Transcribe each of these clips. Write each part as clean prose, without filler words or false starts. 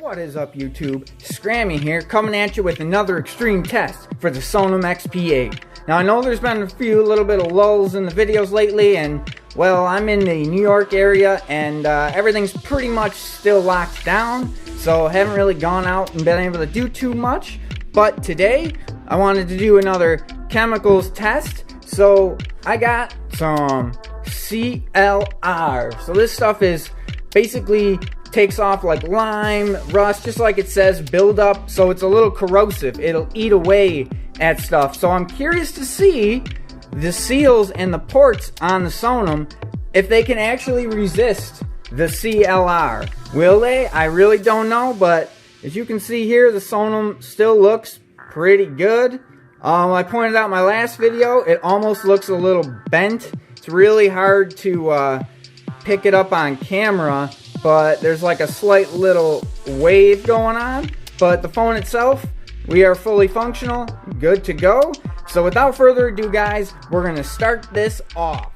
What is up, YouTube? Scrammy here, coming at you with another extreme test for the Sonim XP8. Now, I know there's been a few little bit of lulls in the videos lately, and well, I'm in the New York area, and everything's pretty much still locked down, so haven't really gone out and been able to do too much. But today, I wanted to do another chemicals test, so I got some CLR. So this stuff is basically takes off like lime, rust, just like it says, build up, so it's a little corrosive. It'll eat away at stuff. So I'm curious to see the seals and the ports on the Sonim, if they can actually resist the CLR. Will they? I really don't know, but as you can see here, the Sonim still looks pretty good. I pointed out in my last video, it almost looks a little bent. It's really hard to pick it up on camera, but there's like a slight little wave going on. But the phone itself, we are fully functional, good to go. So without further ado, guys, we're gonna start this off.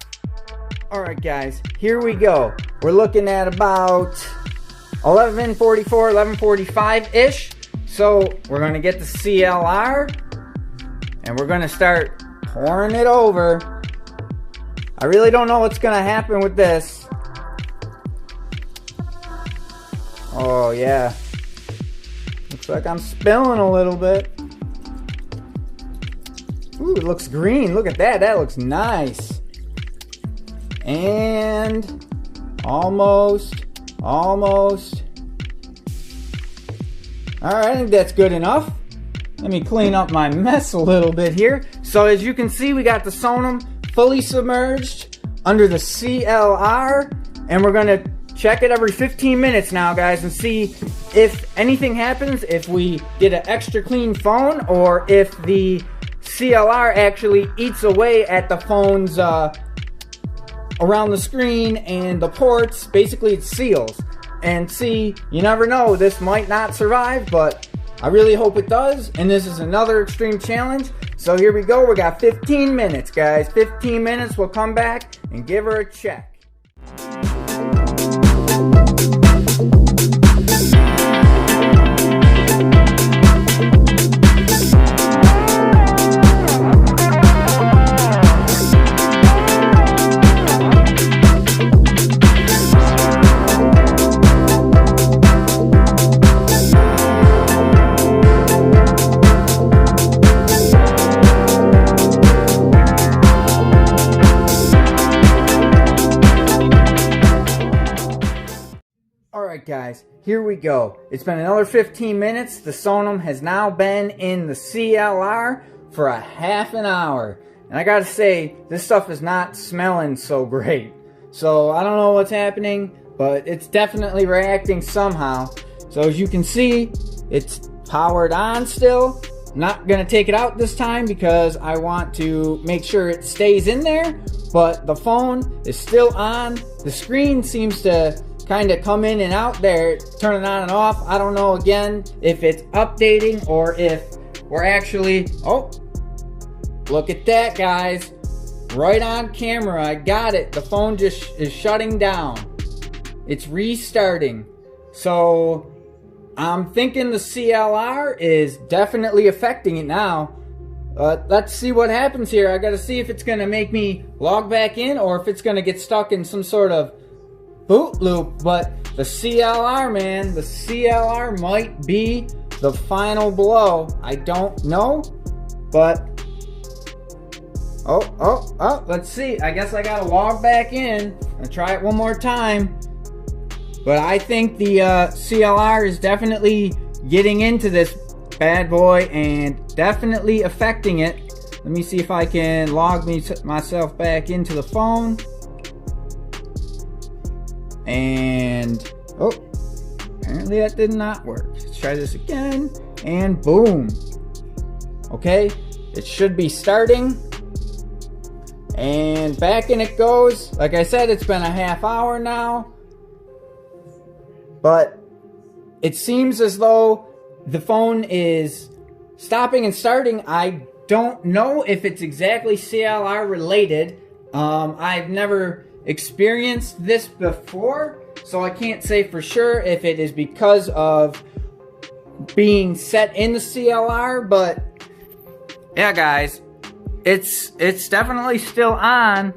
Alright guys, here we go. We're looking at about 11:44, 11:45-ish. So we're gonna get the CLR, and we're gonna start pouring it over. I really don't know what's gonna happen with this. Oh yeah, looks like I'm spilling a little bit. Ooh, it looks green. Look at that. That looks nice. And almost. Alright, I think that's good enough. Let me clean up my mess a little bit here. So as you can see, we got the Sonim fully submerged under the CLR, and we're gonna check it every 15 minutes now, guys, and see if anything happens, if we get an extra clean phone, or if the CLR actually eats away at the phone's around the screen and the ports. Basically, it seals. And see, you never know, this might not survive, but I really hope it does. And this is another extreme challenge. So here we go. We got 15 minutes, guys. 15 minutes. We'll come back and give her a check. Alright guys, here we go. It's been another 15 minutes. The Sonim has now been in the CLR for a half an hour. And I gotta say, this stuff is not smelling so great. So I don't know what's happening, but it's definitely reacting somehow. So as you can see, it's powered on still. I'm not gonna take it out this time because I want to make sure it stays in there. But the phone is still on. The screen seems to kind of come in and out there, turning on and off. I don't know, again, if it's updating or if we're actually... Oh, look at that, guys. Right on camera, I got it. The phone just is shutting down. It's restarting. So I'm thinking the CLR is definitely affecting it now. Let's see what happens here. I gotta see if it's gonna make me log back in or if it's gonna get stuck in some sort of boot loop. But the CLR, man, the CLR might be the final blow. I don't know, but oh, let's see. I guess I gotta log back in and try it one more time. But I think the CLR is definitely getting into this bad boy and definitely affecting it. Let me see if I can log myself back into the phone. And oh, apparently that did not work. Let's try this again, and boom. Okay, it should be starting, and back in it goes. Like I said, it's been a half hour now, but it seems as though the phone is stopping and starting. I don't know if it's exactly CLR related. I've never experienced this before, so I can't say for sure if it is because of being set in the CLR, but yeah, guys, it's definitely still on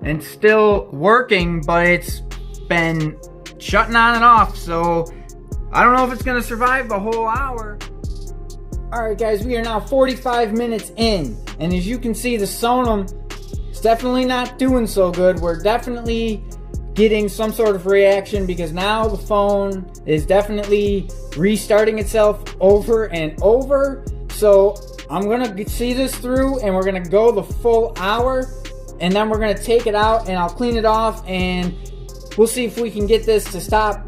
and still working, but it's been shutting on and off, so I don't know if it's gonna survive the whole hour. Alright guys, we are now 45 minutes in, and as you can see, the Sonim is definitely not doing so good. We're definitely getting some sort of reaction because now the phone is definitely restarting itself over and over. So I'm gonna see this through and we're gonna go the full hour, and then we're gonna take it out and I'll clean it off, and we'll see if we can get this to stop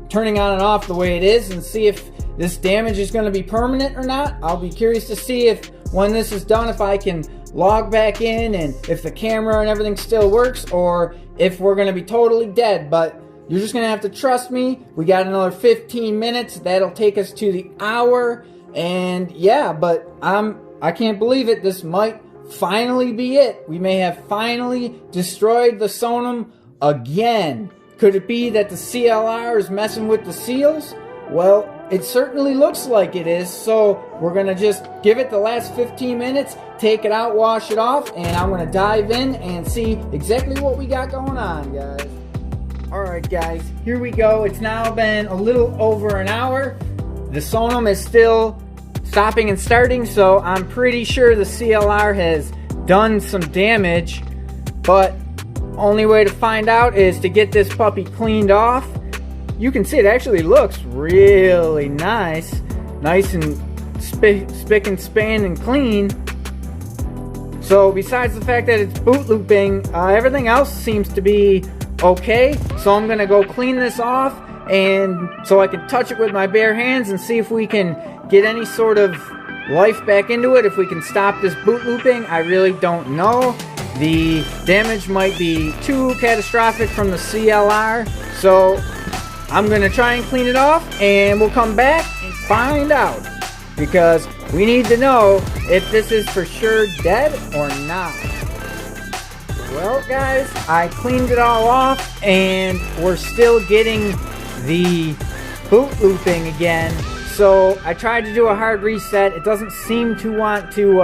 turning on and off the way it is, and see if this damage is going to be permanent or not. I'll be curious to see if when this is done, if I can log back in and if the camera and everything still works, or if we're going to be totally dead. But you're just going to have to trust me. We got another 15 minutes. That'll take us to the hour. And yeah, but I can't believe it. This might finally be it. We may have finally destroyed the Sonim again. Could it be that the CLR is messing with the seals? Well, it certainly looks like it is, so we're going to just give it the last 15 minutes, take it out, wash it off, and I'm going to dive in and see exactly what we got going on, guys. Alright guys, here we go. It's now been a little over an hour. The Sonim is still stopping and starting, so I'm pretty sure the CLR has done some damage, but only way to find out is to get this puppy cleaned off. You can see it actually looks really nice and spick and span and clean. So besides the fact that it's boot looping, everything else seems to be okay. So I'm gonna go clean this off, and so I can touch it with my bare hands and see if we can get any sort of life back into it, if we can stop this boot looping. I really don't know. The damage might be too catastrophic from the CLR, so I'm going to try and clean it off, and we'll come back and find out, because we need to know if this is for sure dead or not. Well guys, I cleaned it all off, and we're still getting the boot looping again. So I tried to do a hard reset. It doesn't seem to want to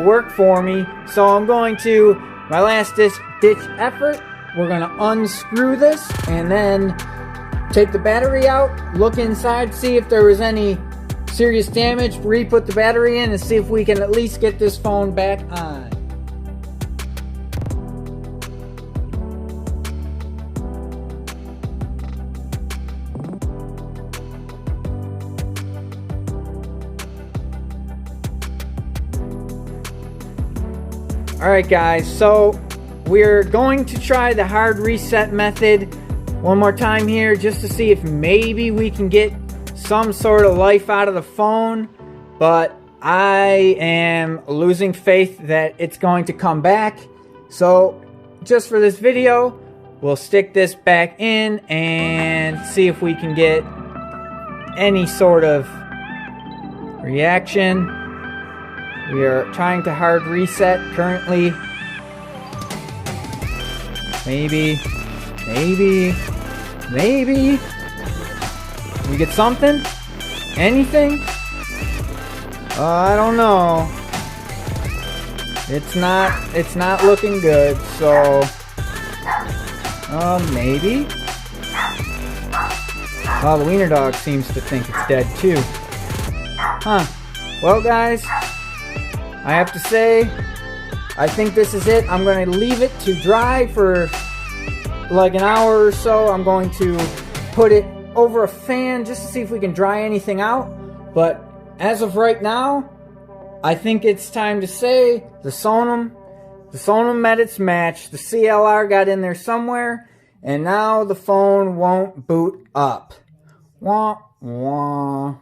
work for me. So I'm going to, my last ditch effort, we're going to unscrew this and then take the battery out, look inside, see if there was any serious damage, re-put the battery in, and see if we can at least get this phone back on. Alright guys, so we're going to try the hard reset method one more time here, just to see if maybe we can get some sort of life out of the phone, but I am losing faith that it's going to come back. So just for this video, we'll stick this back in and see if we can get any sort of reaction. We are trying to hard reset currently. Maybe. We get something? Anything? I don't know. It's not looking good, so maybe. Oh, the wiener dog seems to think it's dead too. Huh. Well guys, I have to say, I think this is it. I'm going to leave it to dry for like an hour or so. I'm going to put it over a fan just to see if we can dry anything out. But as of right now, I think it's time to say the Sonim met its match. The CLR got in there somewhere, and now the phone won't boot up. Wah, wah.